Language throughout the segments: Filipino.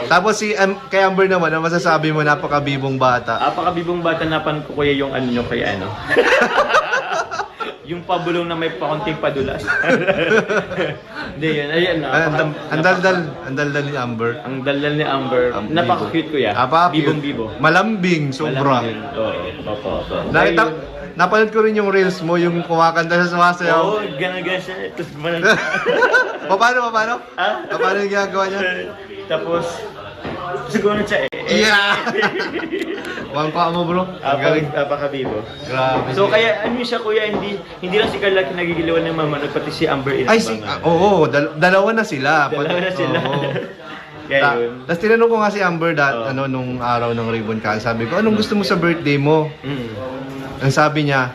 Tapos kay Amber naman, ano masasabi mo, napakabibong bata. Napakabibong bata, napan ko kuya yung ano nyo kay ano. Yung pabulong na may pakunting padulas. Hindi yun, ayan na. Ang daldal ni Amber. Ang daldal ni Amber. Napaka-cute kuya. Bibong-bibo. Malambing, sobra. Opo. Napanood ko rin yung reels mo, yung kumakanta sa sumasayaw. Oo, ganaga siya. Paano? Ah? Paano yung ginagawa niya? Tapos, siguro siya Yeah! Wangka mo bro. Ang galing. Napaka-bibo. Grabe. So kaya ano siya kuya, hindi lang si Carla kinagigiliwan ng mama, pati si Amber Ay, oo, dalawa na sila. Dalawa na sila. Oo. Kaya yun. Tapos tinanong ko nga si Amber nung araw ng ribbon cut. Sabi ko, anong gusto mo sa birthday mo? Ang sabi niya,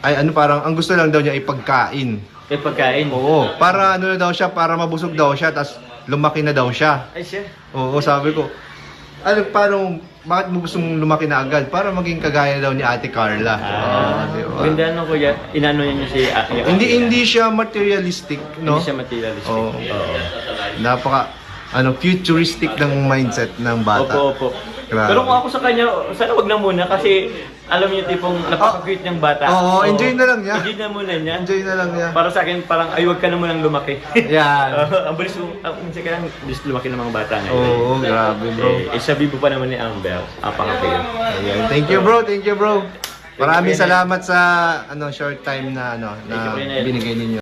ay parang ang gusto lang daw niya ay pagkain. Pagkain? Oo, para ano na daw siya, para mabusog daw siya, tapos lumaki na daw siya. Ay siya? Oo, sabi ko, bakit mo gusto mong lumaki na agad? Para maging kagaya daw ni Ate Carla. Diba? Ganda no kuya, inano niya si Hindi siya materialistic, no? Hindi siya materialistic. Oo. Napaka futuristic ng mindset ng bata. Opo. Grabe. Pero kung ako sa kanya, sana wag na muna kasi alam niyo tipong napaka-cute niyang bata. Oo, enjoy na lang niya. Enjoy na muna niya. Enjoy na lang niya. Para sa akin, parang ay wag ka na munang lumaki. Yan. Ang bilis mo, minsan kaya bilis lumaki ng mga bata ngayon. Oo, grabe bro. Siya bibo pa naman ni Amber. Apaka-cute. Ayan. Thank you bro. Maraming salamat sa short time na binigay ninyo.